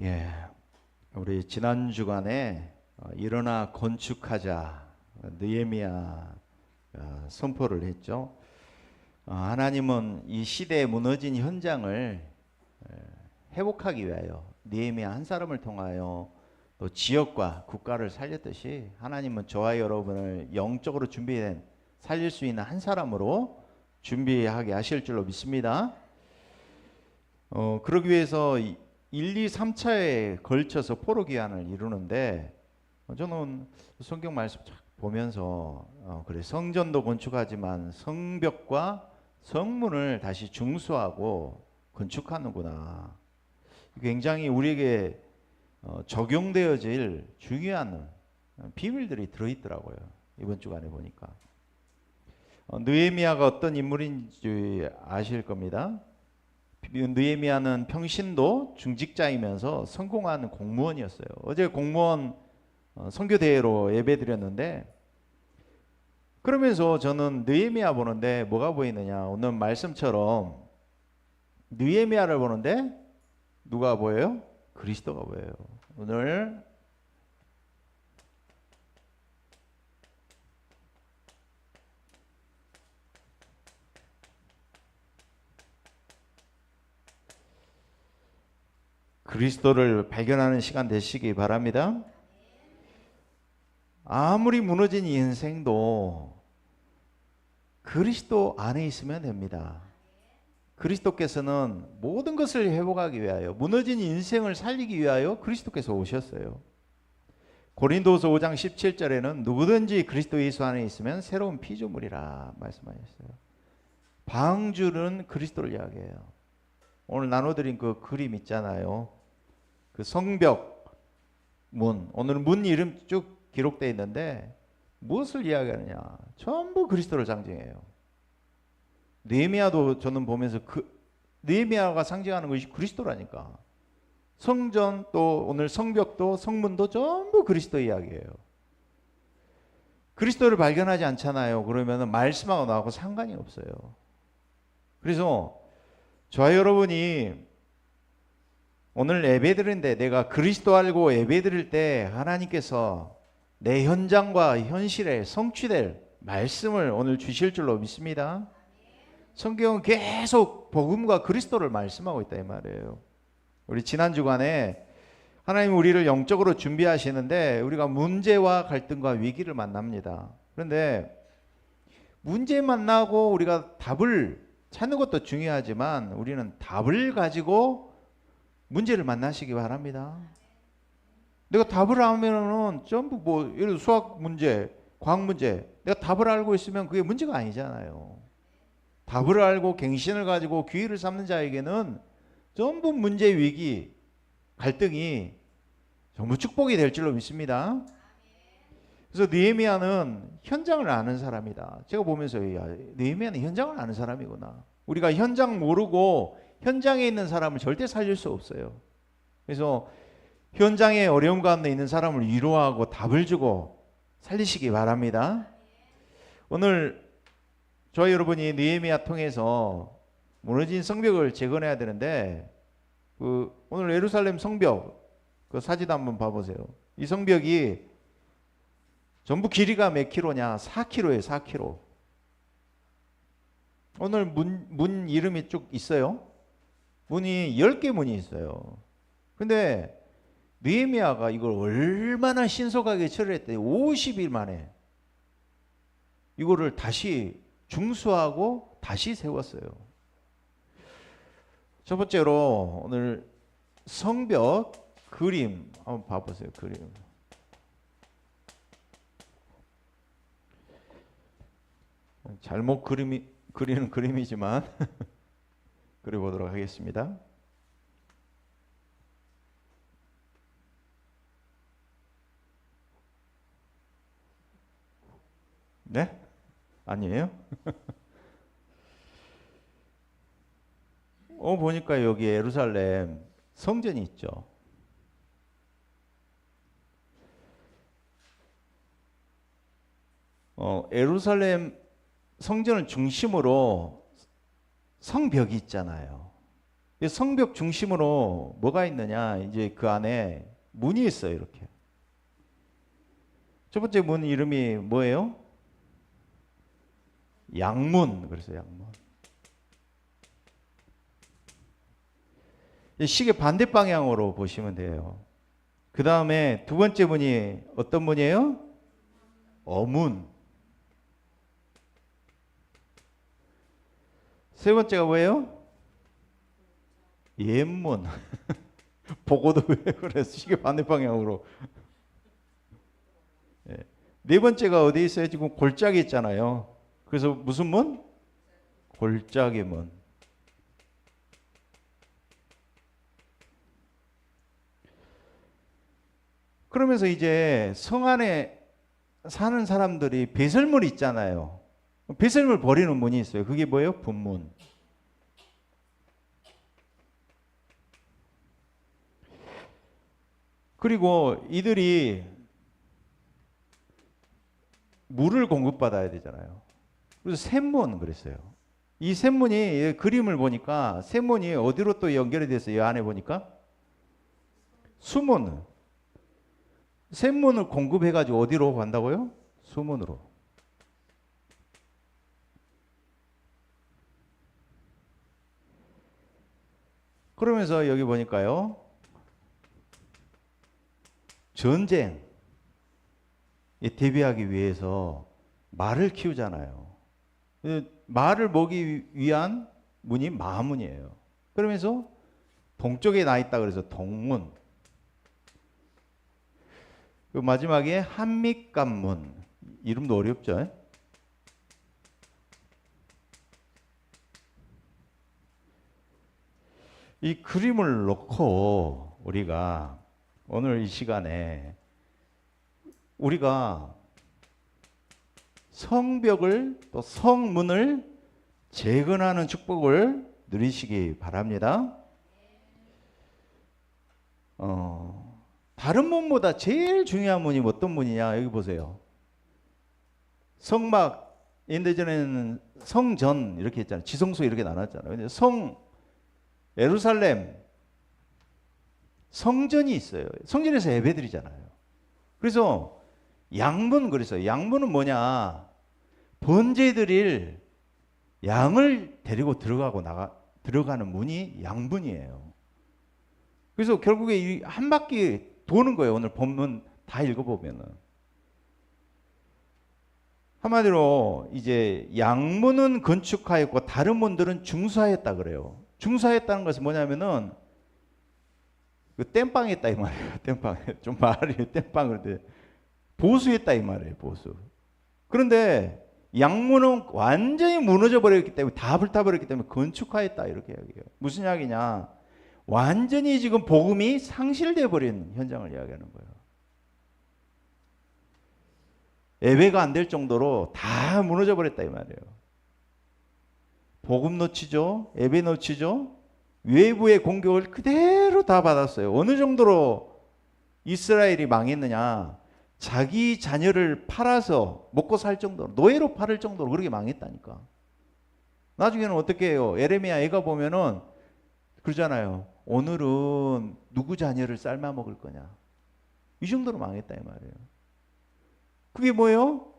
예, 우리 지난 주간에 일어나 건축하자 느헤미야 선포를 했죠. 하나님은 이 시대에 무너진 현장을 회복하기 위하여 느헤미야 한 사람을 통하여 또 지역과 국가를 살렸듯이 하나님은 저와 여러분을 영적으로 준비된 살릴 수 있는 한 사람으로 준비하게 하실 줄로 믿습니다. 그러기 위해서 1, 2, 3차에 걸쳐서 포로 귀환을 이루는데 저는 성경 말씀 보면서 그래 성전도 건축하지만 성벽과 성문을 다시 중수하고 건축하는구나. 굉장히 우리에게 적용되어질 중요한 비밀들이 들어있더라고요. 이번 주간에 보니까 느헤미야가 어떤 인물인지 아실 겁니다. 느헤미야는 평신도 중직자이면서 성공한 공무원이었어요. 어제 공무원 선교대회로 예배드렸는데 그러면서 저는 느헤미야 보는데 뭐가 보이느냐, 오늘 말씀처럼 느헤미야를 보는데 누가 보여요? 그리스도가 보여요. 오늘 그리스도를 발견하는 시간 되시기 바랍니다. 아무리 무너진 이 인생도 그리스도 안에 있으면 됩니다. 그리스도께서는 모든 것을 회복하기 위하여, 무너진 인생을 살리기 위하여 그리스도께서 오셨어요. 고린도서 5장 17절에는 누구든지 그리스도 예수 안에 있으면 새로운 피조물이라 말씀하셨어요. 방주는 그리스도를 이야기해요. 오늘 나눠드린 그 그림 있잖아요. 그 성벽 문, 오늘 문 이름 쭉 기록되어 있는데 무엇을 이야기하느냐? 전부 그리스도를 상징해요. 느헤미야도 저는 보면서 느헤미야가 상징하는 것이 그리스도라니까. 성전 또 오늘 성벽도 성문도 전부 그리스도 이야기예요. 그리스도를 발견하지 않잖아요. 그러면 말씀하고 나하고 상관이 없어요. 그래서 저와 여러분이 오늘 예배드리는데 내가 그리스도 알고 예배드릴 때 하나님께서 내 현장과 현실에 성취될 말씀을 오늘 주실 줄로 믿습니다. 성경은 계속 복음과 그리스도를 말씀하고 있다 이 말이에요. 우리 지난 주간에 하나님 우리를 영적으로 준비하시는데 우리가 문제와 갈등과 위기를 만납니다. 그런데 문제 만나고 우리가 답을 찾는 것도 중요하지만 우리는 답을 가지고 문제를 만나시기 바랍니다. 내가 답을 알면은 전부 뭐 예를 들어 수학 문제, 과학 문제, 내가 답을 알고 있으면 그게 문제가 아니잖아요. 답을 알고 갱신을 가지고 기회를 삼는 자에게는 전부 문제, 위기, 갈등이 전부 축복이 될 줄로 믿습니다. 그래서 느헤미야는 현장을 아는 사람이다. 제가 보면서 느헤미야는 현장을 아는 사람이구나. 우리가 현장 모르고 현장에 있는 사람을 절대 살릴 수 없어요. 그래서 현장에 어려움 가운데 있는 사람을 위로하고 답을 주고 살리시기 바랍니다. 오늘 저희 여러분이 느헤미야 통해서 무너진 성벽을 재건해야 되는데 오늘 예루살렘 성벽 그 사진 한번 봐보세요. 이 성벽이 전부 길이가 몇 킬로냐? 4킬로예요. 4킬로. 오늘 문 이름이 쭉 있어요. 문이 10개 문이 있어요. 근데 느헤미야가 이걸 얼마나 신속하게 처리했대. 50일 만에 이거를 다시 중수하고 다시 세웠어요. 첫 번째로 오늘 성벽 그림 한번 봐보세요. 그림. 잘못 그리는 그림이지만 그려보도록 하겠습니다. 네? 아니에요? 보니까 여기 예루살렘 성전이 있죠. 예루살렘 성전을 중심으로 성벽이 있잖아요. 성벽 중심으로 뭐가 있느냐? 이제 그 안에 문이 있어요. 이렇게. 첫 번째 문 이름이 뭐예요? 양문. 그래서 양문. 시계 반대 방향으로 보시면 돼요. 그 다음에 두 번째 문이 어떤 문이에요? 어문. 세 번째가 뭐예요? 옛문. 보고도 왜 그래? 시계 반대 방향으로. 네 번째가 어디 있어요? 지금 골짜기 있잖아요. 그래서 무슨 문? 골짜기 문. 그러면서 이제 성 안에 사는 사람들이 배설물 있잖아요. 배설물 버리는 문이 있어요. 그게 뭐예요? 분문. 그리고 이들이 물을 공급받아야 되잖아요. 그래서 샘문 그랬어요. 이 샘문이 그림을 보니까 샘문이 어디로 또 연결이 됐어요? 이 안에 보니까 수문. 샘문을 공급해가지고 어디로 간다고요? 수문으로. 그러면서 여기 보니까요. 전쟁에 대비하기 위해서 말을 키우잖아요. 말을 먹기 위한 문이 마문이에요. 그러면서 동쪽에 나 있다 그래서 동문. 그 마지막에 한밑간문. 이름도 어렵죠? 이 그림을 놓고 우리가 오늘 이 시간에 우리가 성벽을 또 성문을 재건하는 축복을 누리시기 바랍니다. 다른 문보다 제일 중요한 문이 어떤 문이냐? 여기 보세요. 성막, 옛날에는 성전 이렇게 했잖아요. 지성소 이렇게 나눴잖아요. 근데 예루살렘 성전이 있어요. 성전에서 예배드리잖아요. 그래서 양문 그랬어요. 양문은 뭐냐? 번제 드릴 양을 데리고 들어가는 문이 양문이에요. 그래서 결국에 이 한 바퀴 도는 거예요. 오늘 본문 다 읽어보면은. 한마디로 이제 양문은 건축하였고 다른 문들은 중수하였다 그래요. 중수하였다는 것은 뭐냐면은 그 땜빵했다 이 말이에요. 땜빵. 좀 말이 땜빵을 돼. 보수했다 이 말이에요. 보수. 그런데 양문은 완전히 무너져 버렸기 때문에 다 불타버렸기 때문에 건축하였다 이렇게 이야기해요. 무슨 이야기냐? 완전히 지금 복음이 상실돼 버린 현장을 이야기하는 거예요. 예배가 안 될 정도로 다 무너져 버렸다 이 말이에요. 복음 놓치죠. 예배 놓치죠. 외부의 공격을 그대로 다 받았어요. 어느 정도로 이스라엘이 망했느냐? 자기 자녀를 팔아서 먹고 살 정도로, 노예로 팔을 정도로 그렇게 망했다니까. 나중에는 어떻게 해요? 에레미야 애가 보면은 그러잖아요. 오늘은 누구 자녀를 삶아 먹을 거냐? 이 정도로 망했다 이 말이에요. 그게 뭐예요?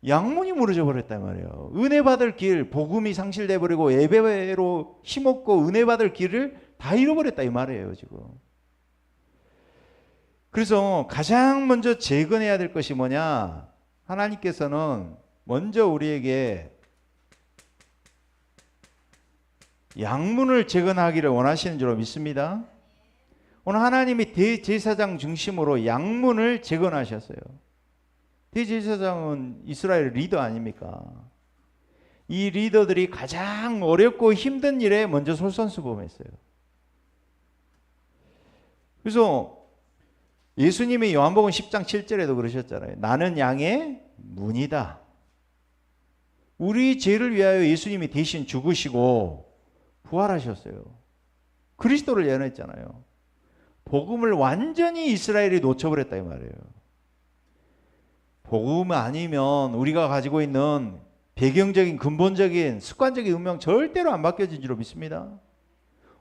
양문이 무너져 버렸단 말이에요. 은혜 받을 길, 복음이 상실돼 버리고 예배로 힘없고 은혜 받을 길을 다 잃어버렸다 이 말이에요 지금. 그래서 가장 먼저 재건해야 될 것이 뭐냐? 하나님께서는 먼저 우리에게 양문을 재건하기를 원하시는 줄로 믿습니다. 오늘 하나님이 대제사장 중심으로 양문을 재건하셨어요. 대제사장은 이스라엘 리더 아닙니까? 이 리더들이 가장 어렵고 힘든 일에 먼저 솔선수범했어요. 그래서 예수님이 요한복음 10장 7절에도 그러셨잖아요. 나는 양의 문이다. 우리 죄를 위하여 예수님이 대신 죽으시고 부활하셨어요. 그리스도를 예언했잖아요. 복음을 완전히 이스라엘이 놓쳐버렸다 이 말이에요. 복음 아니면 우리가 가지고 있는 배경적인 근본적인 습관적인 운명 절대로 안 바뀌어진 줄로 믿습니다.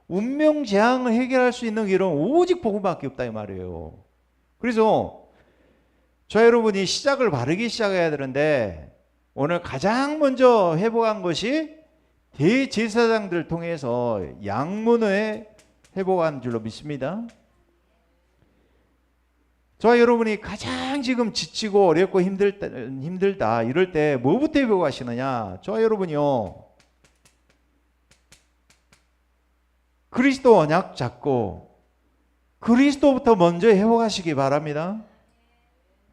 운명 재앙을 해결할 수 있는 길은 오직 복음밖에 없다 이 말이에요. 그래서 저 여러분이 시작을 바르게 시작해야 되는데 오늘 가장 먼저 회복한 것이 대제사장들 통해서 양문을 회복한 줄로 믿습니다. 저와 여러분이 가장 지금 지치고 어렵고 힘들다 이럴 때 뭐부터 회복하시느냐? 저와 여러분이요, 그리스도 언약 잡고 그리스도부터 먼저 회복하시기 바랍니다.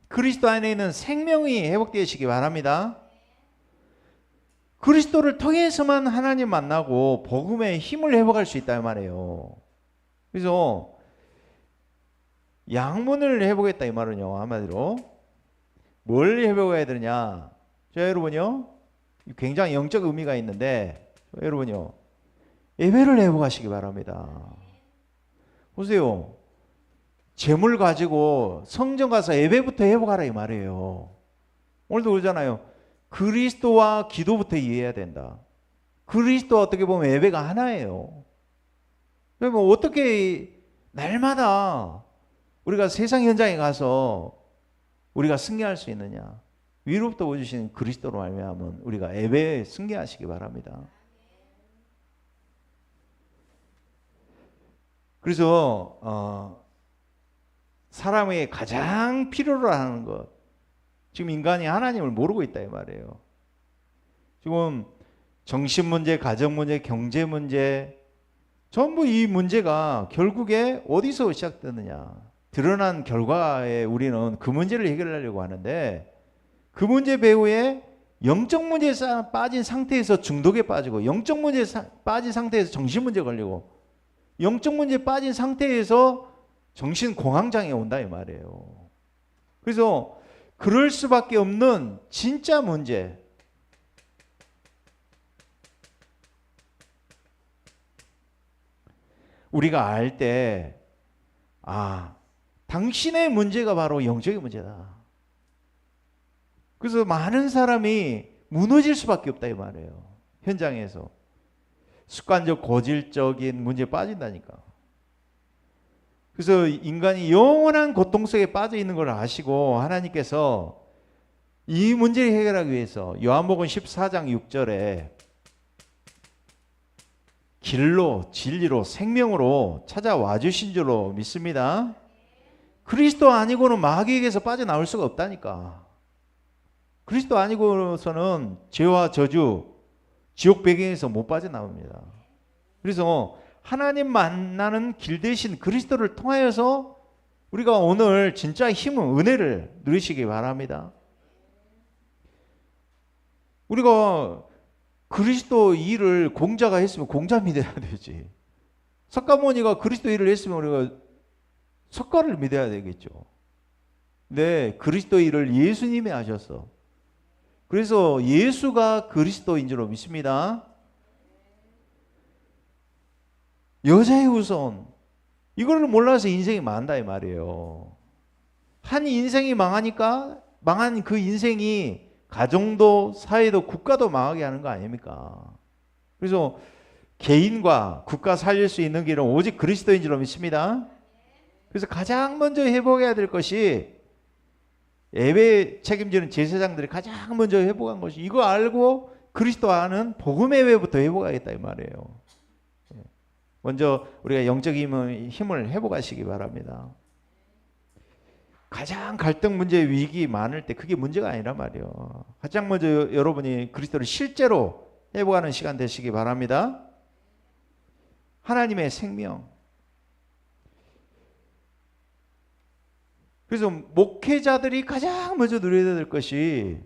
그리스도 안에 있는 생명이 회복되시기 바랍니다. 그리스도를 통해서만 하나님 만나고 복음의 힘을 회복할 수 있다 이 말이에요. 그래서 양문을 회복했다 이 말은요, 한마디로 뭘 회복해야 되느냐? 저 여러분요, 굉장히 영적 의미가 있는데 저 여러분요, 예배를 회복하시기 바랍니다. 보세요, 재물 가지고 성전 가서 예배부터 회복하라 이 말이에요. 오늘도 그러잖아요. 그리스도와 기도부터 이해해야 된다. 그리스도와 어떻게 보면 예배가 하나예요. 그러면 어떻게 날마다 우리가 세상 현장에 가서 우리가 승리할 수 있느냐? 위로부터 오주신 그리스도로 말미암아 우리가 예배에 승리하시기 바랍니다. 그래서 사람에게 가장 필요로 하는 것, 지금 인간이 하나님을 모르고 있다 이 말이에요. 지금 정신 문제, 가정 문제, 경제 문제, 전부 이 문제가 결국에 어디서 시작되느냐? 드러난 결과에 우리는 그 문제를 해결하려고 하는데, 그 문제 배후에 영적 문제에 빠진 상태에서 중독에 빠지고, 영적 문제에 빠진 상태에서 정신 문제 걸리고, 영적 문제에 빠진 상태에서 정신 공황장애 온다 이 말이에요. 그래서 그럴 수밖에 없는 진짜 문제, 우리가 알 때, 당신의 문제가 바로 영적인 문제다. 그래서 많은 사람이 무너질 수밖에 없다 이 말이에요. 현장에서 습관적 고질적인 문제에 빠진다니까. 그래서 인간이 영원한 고통 속에 빠져 있는 걸 아시고 하나님께서 이 문제를 해결하기 위해서 요한복음 14장 6절에 길로 진리로 생명으로 찾아와 주신 줄로 믿습니다. 그리스도 아니고는 마귀에게서 빠져나올 수가 없다니까. 그리스도 아니고서는 죄와 저주, 지옥 배경에서 못 빠져나옵니다. 그래서 하나님 만나는 길 대신 그리스도를 통하여서 우리가 오늘 진짜 힘은 은혜를 누리시기 바랍니다. 우리가 그리스도 일을 공자가 했으면 공자 믿어야 되지. 석가모니가 그리스도 일을 했으면 우리가 석가를 믿어야 되겠죠. 네, 그리스도 일을 예수님이 하셨어. 그래서 예수가 그리스도인 줄로 믿습니다. 여자의 후손, 이거를 몰라서 인생이 망한다 이 말이에요. 한 인생이 망하니까 망한 그 인생이 가정도 사회도 국가도 망하게 하는 거 아닙니까? 그래서 개인과 국가 살릴 수 있는 길은 오직 그리스도인 줄로 믿습니다. 그래서 가장 먼저 회복해야 될 것이, 예배 책임지는 제사장들이 가장 먼저 회복한 것이, 이거 알고 그리스도 아는 복음의 예배부터 회복하겠다 이 말이에요. 먼저 우리가 영적 힘을 회복하시기 바랍니다. 가장 갈등 문제, 위기 많을 때 그게 문제가 아니란 말이에요. 가장 먼저 여러분이 그리스도를 실제로 회복하는 시간 되시기 바랍니다. 하나님의 생명. 그래서 목회자들이 가장 먼저 누려야 될 것이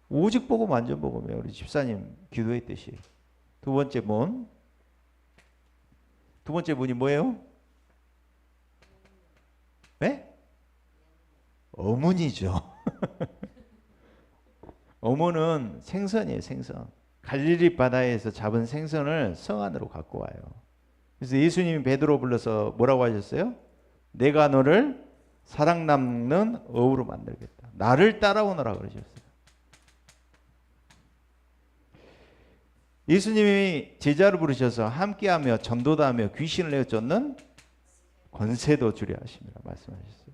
오직 복음, 완전 복음이에요. 우리 집사님 기도했듯이. 두 번째 문이 뭐예요? 네? 어문이죠. 어문은 생선이에요, 생선. 갈릴리 바다에서 잡은 생선을 성 안으로 갖고 와요. 그래서 예수님이 베드로 불러서 뭐라고 하셨어요? 내가 너를 사랑 남는 어우로 만들겠다. 나를 따라오너라 그러셨어요. 예수님이 제자를 부르셔서 함께하며 전도도 하며 귀신을 내어 쫓는 권세도 주려 하십니다 말씀하셨어요.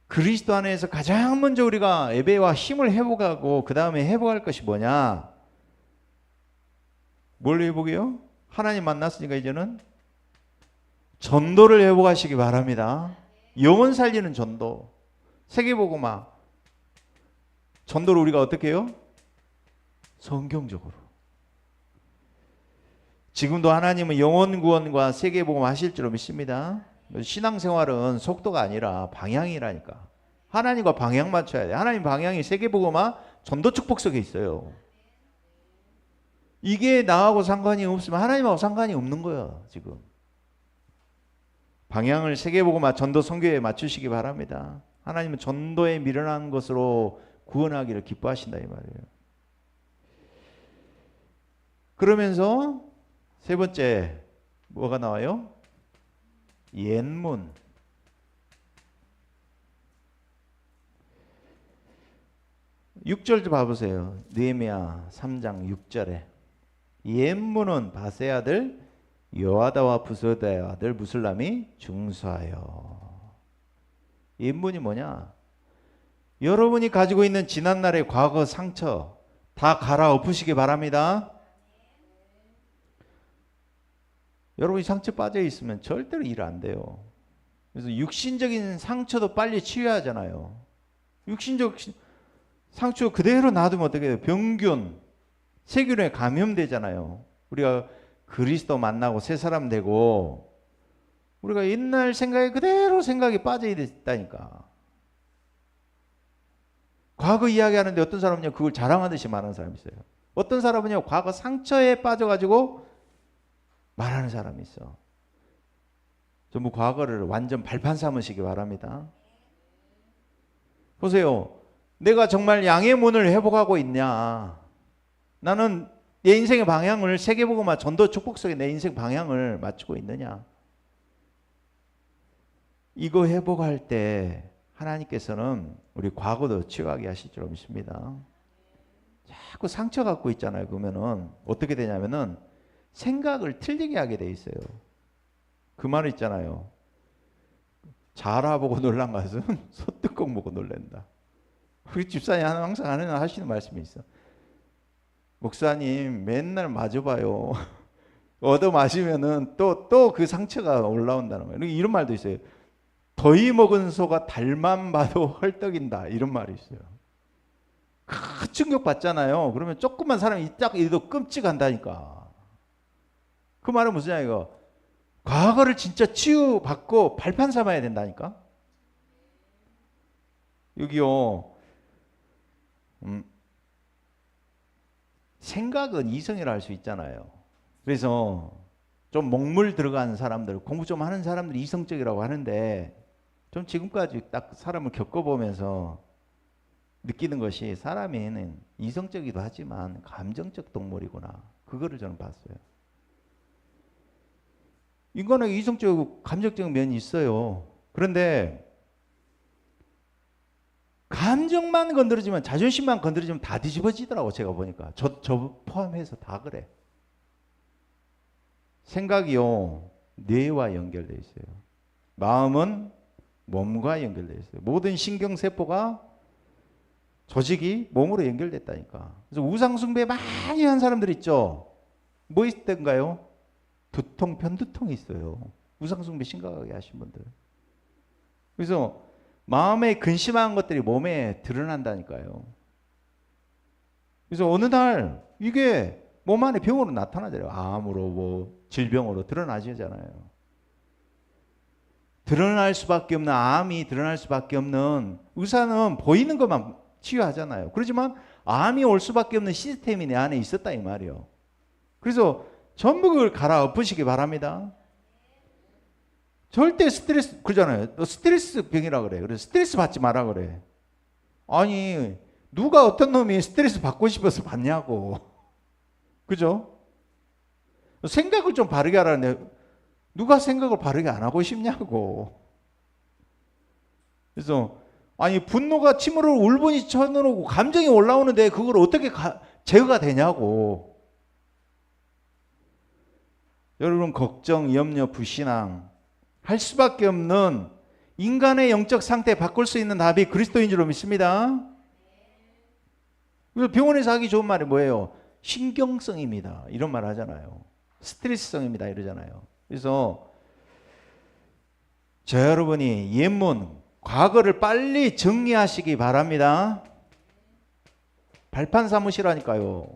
그리스도 안에서 가장 먼저 우리가 예배와 힘을 회복하고 그 다음에 회복할 것이 뭐냐? 뭘 회복해요? 하나님 만났으니까 이제는 전도를 회복하시기 바랍니다. 영혼 살리는 전도, 세계복음화 전도를 우리가 어떻게 해요? 성경적으로. 지금도 하나님은 영혼 구원과 세계복음화 하실 줄로 믿습니다. 신앙생활은 속도가 아니라 방향이라니까. 하나님과 방향 맞춰야 돼. 하나님 방향이 세계복음화 전도 축복 속에 있어요. 이게 나하고 상관이 없으면 하나님하고 상관이 없는 거야 지금. 방향을 세계복음화 전도 선교에 맞추시기 바랍니다. 하나님은 전도에 미련한 것으로 구원하기를 기뻐하신다 이 말이에요. 그러면서 세 번째 뭐가 나와요? 옛문. (6절) 좀 봐보세요. 느헤미야 3장 6절에 옛문은 바세 아들 여하다와 부스다의 아들 무슬람이 중수하여. 옛문이 뭐냐? 여러분이 가지고 있는 지난날의 과거 상처 다 갈아엎으시기 바랍니다. 여러분이 상처 빠져 있으면 절대로 일 안 돼요. 그래서 육신적인 상처도 빨리 치유하잖아요. 육신적 상처 그대로 놔두면 어떻게 돼요? 병균, 세균에 감염되잖아요. 우리가 그리스도 만나고 새 사람 되고 우리가 옛날 생각에 그대로 생각이 빠져 있다니까. 과거 이야기하는데 어떤 사람은요 그걸 자랑하듯이 말하는 사람이 있어요. 어떤 사람은요 과거 상처에 빠져가지고 말하는 사람이 있어. 전부 과거를 완전 발판 삼으시기 바랍니다. 보세요. 내가 정말 양의 문을 회복하고 있냐? 나는 내 인생의 방향을 세계복음화 전도 축복 속에 내 인생 방향을 맞추고 있느냐? 이거 회복할 때 하나님께서는 우리 과거도 치유하게 하실 줄 믿습니다. 자꾸 상처 갖고 있잖아요. 그러면은 어떻게 되냐면은 생각을 틀리게 하게 돼 있어요. 그 말 있잖아요. 자라 보고 놀란 것은 소뚜껑 보고 놀란다. 우리 집사님 항상 하시는 말씀이 있어. 목사님 맨날 마셔봐요. 얻어 마시면은 또 그 상처가 올라온다는 거예요. 이런 말도 있어요. 더위 먹은 소가 달만 봐도 헐떡인다. 이런 말이 있어요. 큰 충격 받잖아요. 그러면 조금만 사람이 딱 이래도 끔찍한다니까. 그 말은 무슨 이거? 과거를 진짜 치유받고 발판 삼아야 된다니까. 여기요. 생각은 이성이라 할 수 있잖아요. 그래서 좀 먹물 들어간 사람들, 공부 좀 하는 사람들이 이성적이라고 하는데 좀 지금까지 딱 사람을 겪어보면서 느끼는 것이 사람은 이성적이기도 하지만 감정적 동물이구나. 그거를 저는 봤어요. 인간은 이성적이고 감정적 면이 있어요. 그런데 감정만 건드리지만 자존심만 건드리지면 다 뒤집어지더라고. 제가 보니까 저 포함해서 다 그래. 생각이요 뇌와 연결되어 있어요. 마음은 몸과 연결되어 있어요. 모든 신경세포가 조직이 몸으로 연결됐다니까. 그래서 우상숭배 많이 한 사람들 있죠. 뭐 있던가요? 두통, 편두통이 있어요. 우상숭배 심각하게 하신 분들. 그래서 마음에 근심한 것들이 몸에 드러난다니까요. 그래서 어느 날 이게 몸 안에 병으로 나타나잖아요. 암으로 뭐 질병으로 드러나지잖아요. 드러날 수밖에 없는 암이 드러날 수밖에 없는 의사는 보이는 것만 치유하잖아요. 그렇지만 암이 올 수밖에 없는 시스템이 내 안에 있었다 이 말이에요. 그래서 전부 그걸 갈아엎으시기 바랍니다. 절대 스트레스 그러잖아요. 너 스트레스 병이라 그래. 그래서 스트레스 받지 마라 그래. 아니 누가 어떤 놈이 스트레스 받고 싶어서 받냐고. 그죠? 생각을 좀 바르게 하라는데 누가 생각을 바르게 안 하고 싶냐고. 그래서 아니 분노가 침으로 울분이 쳐들어오고 감정이 올라오는데 그걸 어떻게 제어가 되냐고. 여러분, 걱정, 염려, 불신앙 할 수밖에 없는 인간의 영적 상태 바꿀 수 있는 답이 그리스도인 줄로 믿습니다. 그래서 병원에서 하기 좋은 말이 뭐예요? 신경성입니다. 이런 말 하잖아요. 스트레스성입니다. 이러잖아요. 그래서 저 여러분이 옛문, 과거를 빨리 정리하시기 바랍니다. 발판 삼으시라니까요.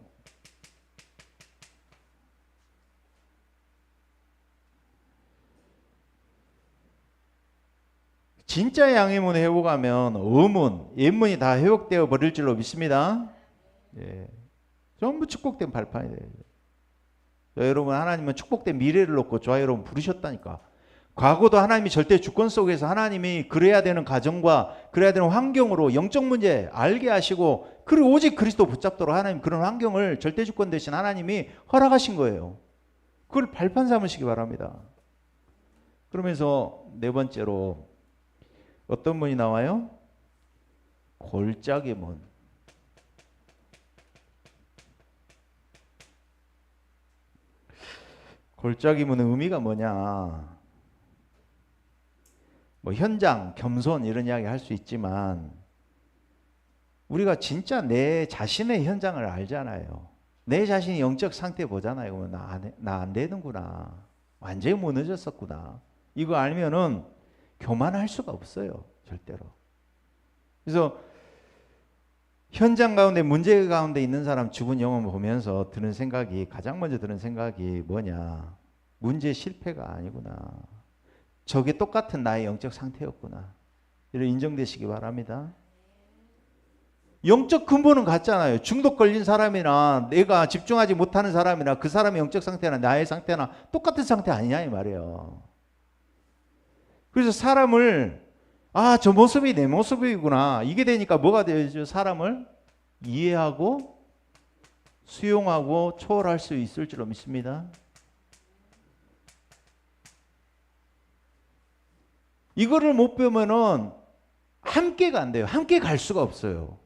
진짜 양해문 회복하면 의문, 옛문이 다 회복되어 버릴 줄로 믿습니다. 예. 전부 축복된 발판이 돼요. 여러분, 하나님은 축복된 미래를 놓고 저와 여러분 부르셨다니까. 과거도 하나님이 절대 주권 속에서 하나님이 그래야 되는 가정과 그래야 되는 환경으로 영적 문제 알게 하시고, 그리고 오직 그리스도 붙잡도록 하나님 그런 환경을 절대 주권 대신 하나님이 허락하신 거예요. 그걸 발판 삼으시기 바랍니다. 그러면서 네 번째로 어떤 문이 나와요? 골짜기 문. 골짜기 문의 의미가 뭐냐? 뭐 현장, 겸손 이런 이야기 할 수 있지만 우리가 진짜 내 자신의 현장을 알잖아요. 내 자신이 영적 상태 보잖아요. 나 안 되는구나. 완전히 무너졌었구나. 이거 알면은 교만할 수가 없어요. 절대로. 그래서 현장 가운데, 문제 가운데 있는 사람 죽은 영혼 보면서 드는 생각이, 가장 먼저 드는 생각이 뭐냐? 문제 실패가 아니구나. 저게 똑같은 나의 영적 상태였구나. 이런 인정되시기 바랍니다. 영적 근본은 같잖아요. 중독 걸린 사람이나 내가 집중하지 못하는 사람이나 그 사람의 영적 상태나 나의 상태나 똑같은 상태 아니냐 이 말이에요. 그래서 사람을 저 모습이 내 모습이구나. 이게 되니까 뭐가 되죠? 사람을 이해하고 수용하고 초월할 수 있을 줄로 믿습니다. 이거를 못 배우면은 함께가 안 돼요. 함께 갈 수가 없어요.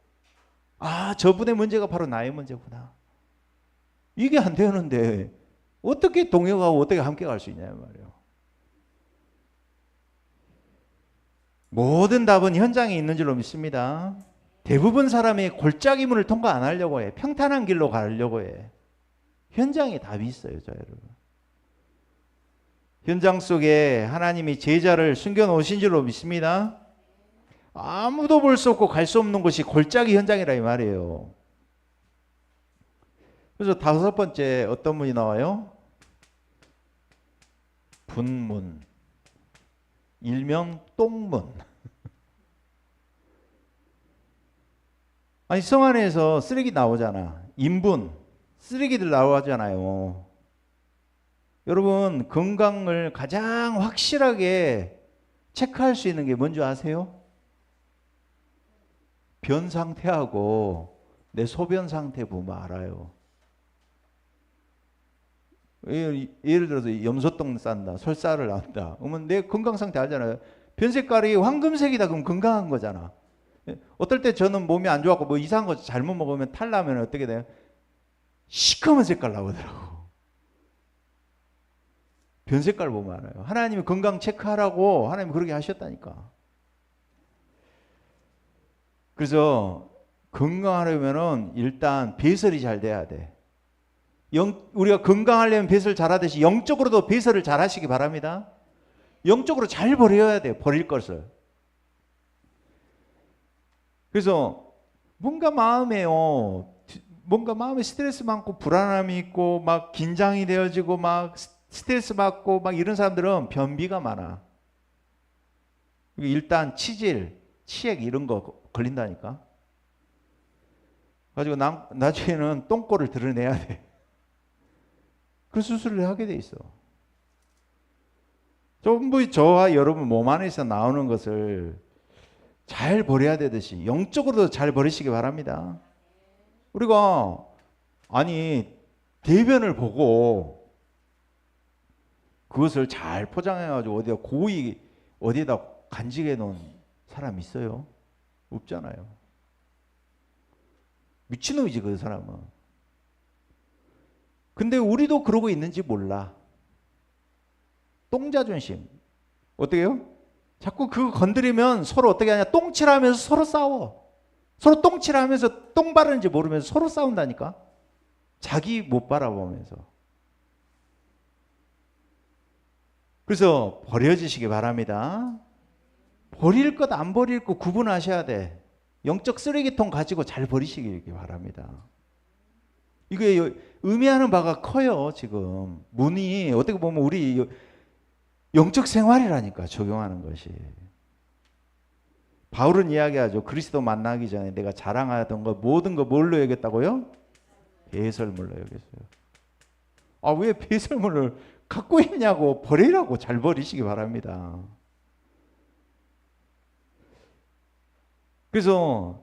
저분의 문제가 바로 나의 문제구나. 이게 안 되는데 어떻게 동역하고 어떻게 함께 갈 수 있냐 말이에요. 모든 답은 현장에 있는 줄로 믿습니다. 대부분 사람이 골짜기 문을 통과 안 하려고 해. 평탄한 길로 가려고 해. 현장에 답이 있어요, 저 여러분. 현장 속에 하나님이 제자를 숨겨놓으신 줄로 믿습니다. 아무도 볼 수 없고 갈 수 없는 곳이 골짜기 현장이라 이 말이에요. 그래서 다섯 번째 어떤 문이 나와요? 분문, 일명 똥문. 아니, 성 안에서 쓰레기 나오잖아. 인분, 쓰레기들 나오잖아요. 여러분, 건강을 가장 확실하게 체크할 수 있는 게 뭔지 아세요? 변 상태하고 내 소변 상태 보면 알아요. 예를 들어서 염소똥 싼다, 설사를 난다. 그러면 내 건강 상태 알잖아요. 변 색깔이 황금색이다 그럼 건강한 거잖아. 어떨 때 저는 몸이 안 좋았고 뭐 이상한 거 잘못 먹으면 탈 나면 어떻게 돼요? 시커먼 색깔 나오더라고. 변 색깔 보면 알아요. 하나님이 건강 체크하라고 하나님이 그렇게 하셨다니까. 그래서 건강하려면은 일단 배설이 잘 돼야 돼. 우리가 건강하려면 배설 잘하듯이 영적으로도 배설을 잘 하시기 바랍니다. 영적으로 잘 버려야 돼요. 버릴 것을. 그래서 뭔가 마음에 스트레스 많고 불안함이 있고 막 긴장이 되어지고 막 스트레스 받고 막 이런 사람들은 변비가 많아. 일단 치질, 치액 이런 거 걸린다니까. 가지고 나중에는 똥꼬를 드러내야 돼. 그 수술을 하게 돼 있어. 전부 저와 여러분 몸 안에서 나오는 것을 잘 버려야 되듯이 영적으로도 잘 버리시기 바랍니다. 우리가 대변을 보고 그것을 잘 포장해가지고 어디에다 간직해 놓은 사람 있어요? 없잖아요. 미친놈이지 그 사람은. 근데 우리도 그러고 있는지 몰라. 똥자존심. 어떻게 해요? 자꾸 그거 건드리면 서로 어떻게 하냐? 똥칠하면서 서로 싸워. 서로 똥칠하면서 똥 바르는지 모르면서 서로 싸운다니까. 자기 못 바라보면서. 그래서 버려지시기 바랍니다. 버릴 것 안 버릴 것 구분하셔야 돼. 영적 쓰레기통 가지고 잘 버리시기 바랍니다. 이게 의미하는 바가 커요. 지금 문이 어떻게 보면 우리 영적 생활이라니까 적용하는 것이. 바울은 이야기하죠. 그리스도 만나기 전에 내가 자랑하던 것 모든 거 뭘로 여겼다고요? 배설물로 여겼어요. 아, 왜 배설물을 갖고 있냐고. 버리라고. 잘 버리시기 바랍니다. 그래서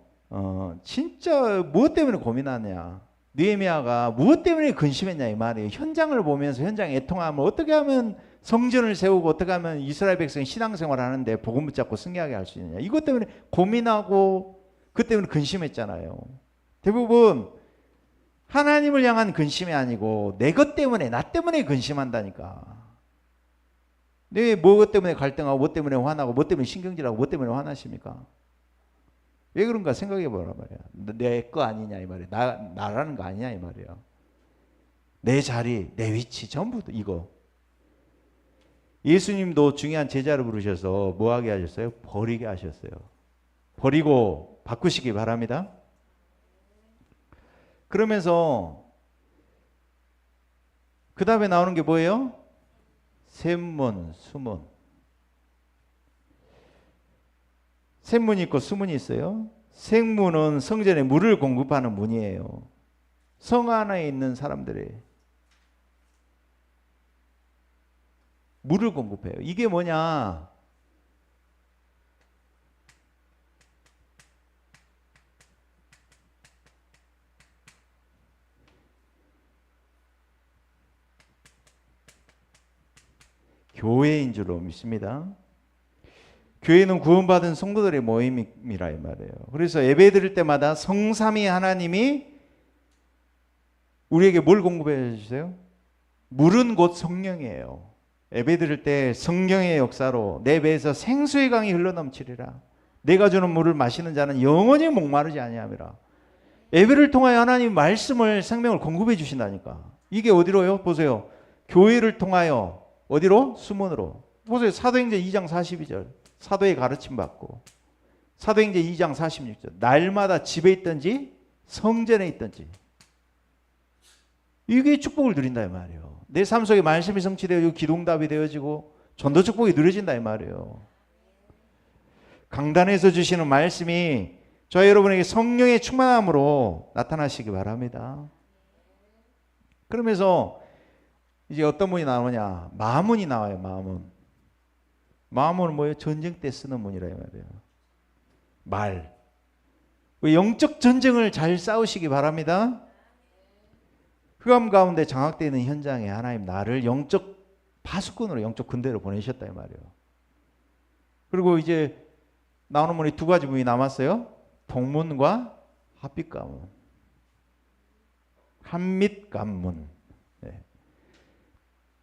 진짜 무엇 때문에 고민하냐. 느헤미야가 무엇 때문에 근심했냐 이 말이에요. 현장을 보면서 현장 애통하면 어떻게 하면 성전을 세우고 어떻게 하면 이스라엘 백성이 신앙생활을 하는데 복음 붙잡고 승리하게 할 수 있느냐. 이것 때문에 고민하고 그 때문에 근심했잖아요. 대부분 하나님을 향한 근심이 아니고 내 것 때문에 나 때문에 근심한다니까. 네, 뭐 때문에 갈등하고 뭐 때문에 화나고 뭐 때문에 신경질하고 뭐 때문에 화나십니까? 왜 그런가 생각해 보란 말이야. 내 거 아니냐 이 말이야. 나라는 거 아니냐 이 말이야. 내 자리, 내 위치 전부 이거. 예수님도 중요한 제자를 부르셔서 뭐 하게 하셨어요? 버리게 하셨어요. 버리고 바꾸시기 바랍니다. 그러면서 그 다음에 나오는 게 뭐예요? 샘문, 수문. 샘문이 있고 수문이 있어요. 생문은 성전에 물을 공급하는 문이에요. 성 안에 있는 사람들이 물을 공급해요. 이게 뭐냐? 교회인 줄로 믿습니다. 교회는 구원받은 성도들의 모임이라 이 말이에요. 그래서 예배 드릴 때마다 성삼위 하나님이 우리에게 뭘 공급해 주세요? 물은 곧 성령이에요. 예배 드릴 때 성령의 역사로 내 배에서 생수의 강이 흘러넘치리라. 내가 주는 물을 마시는 자는 영원히 목마르지 아니함이라. 예배를 통하여 하나님 말씀을 생명을 공급해 주신다니까. 이게 어디로요? 보세요. 교회를 통하여 어디로? 수문으로. 보세요. 사도행전 2장 42절. 사도의 가르침 받고. 사도행전 2장 46절. 날마다 집에 있든지 성전에 있든지. 이게 축복을 누린다 이 말이에요. 내 삶 속에 말씀이 성취되어지고 기도응답이 되어지고 전도 축복이 누려진다 이 말이에요. 강단에서 주시는 말씀이 저희 여러분에게 성령의 충만함으로 나타나시기 바랍니다. 그러면서 이제 어떤 문이 나오냐? 마문이 나와요. 마문. 마문은 뭐예요? 전쟁 때 쓰는 문이라 이 말이에요. 말. 영적 전쟁을 잘 싸우시기 바랍니다. 흑암 가운데 장악되어 있는 현장에 하나님 나를 영적 파수꾼으로 영적 군대로 보내셨다 이 말이에요. 그리고 이제 나오는 문이 두 가지 문이 남았어요. 동문과 합빛가문. 한밑관문. 네.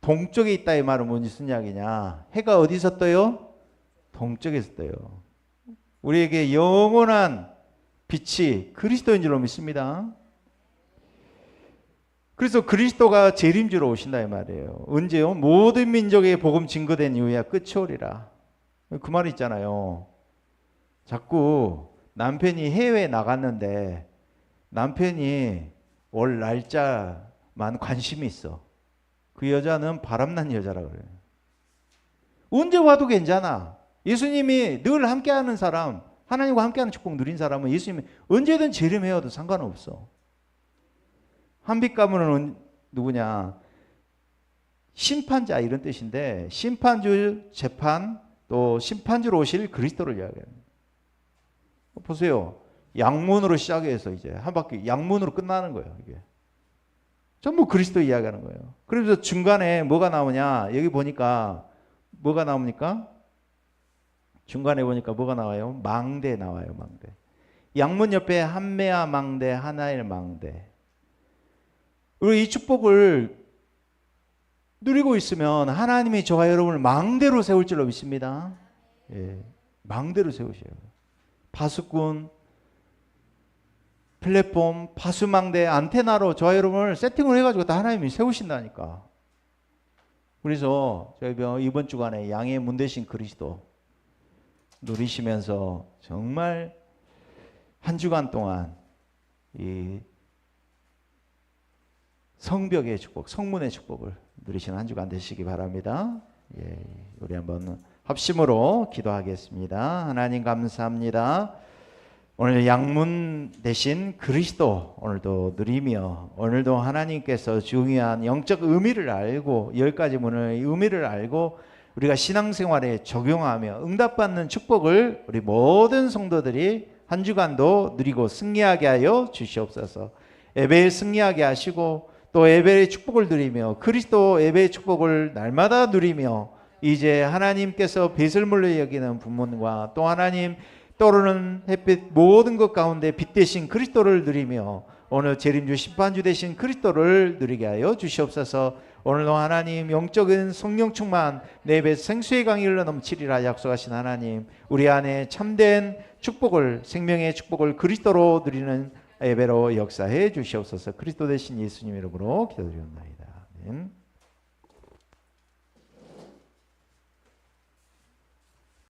동쪽에 있다 이 말은 무슨 이야기냐? 해가 어디서 떠요? 동쪽에서 떠요. 우리에게 영원한 빛이 그리스도인 줄로 믿습니다. 그래서 그리스도가 재림주로 오신다 이 말이에요. 언제요? 모든 민족의 복음 증거된 이후에 끝이 오리라. 그 말 있잖아요. 자꾸 남편이 해외에 나갔는데 남편이 올 날짜만 관심이 있어. 그 여자는 바람난 여자라 그래요. 언제 와도 괜찮아. 예수님이 늘 함께하는 사람, 하나님과 함께하는 축복 누린 사람은 예수님이 언제든 재림해도 상관없어. 한빛가문은 누구냐? 심판자 이런 뜻인데 심판주 재판 또 심판주로 오실 그리스도를 이야기해요. 보세요. 양문으로 시작해서 이제 한 바퀴 양문으로 끝나는 거예요. 이게 전부 그리스도 이야기하는 거예요. 그래서 중간에 뭐가 나오냐? 여기 보니까 뭐가 나옵니까? 중간에 보니까 뭐가 나와요? 망대 나와요. 망대. 양문 옆에 한메아 망대, 하나엘 망대. 그리고 이 축복을 누리고 있으면 하나님이 저와 여러분을 망대로 세울 줄로 믿습니다. 예, 망대로 세우셔요. 파수꾼, 플랫폼, 파수망대, 안테나로 저와 여러분을 세팅을 해가지고 다 하나님이 세우신다니까. 그래서 저희 이번 주간에 양의 문 대신 그리스도 누리시면서 정말 한 주간 동안 이 성벽의 축복, 성문의 축복을 누리시는 한 주간 되시기 바랍니다. 예, 우리 한번 합심으로 기도하겠습니다. 하나님 감사합니다. 오늘 양문 대신 그리스도 오늘도 누리며 오늘도 하나님께서 중요한 영적 의미를 알고 10가지 문의 의미를 알고 우리가 신앙생활에 적용하며 응답받는 축복을 우리 모든 성도들이 한 주간도 누리고 승리하게 하여 주시옵소서. 예배에 승리하게 하시고 또 예배의 축복을 누리며 그리스도 예배의 축복을 날마다 누리며 이제 하나님께서 배설물로 여기는 부문과 또 하나님 떠오르는 햇빛 모든 것 가운데 빛 대신 그리스도를 누리며 오늘 재림주 심판주 대신 그리스도를 누리게 하여 주시옵소서. 오늘도 하나님 영적인 성령 충만 내 입에 생수의 강이 흘러 넘치리라 약속하신 하나님, 우리 안에 참된 축복을, 생명의 축복을 그리스도로 누리는 예배로 역사해 주시옵소서. 그리스도 대신 예수님 이름으로 기도드리옵나이다. 아멘.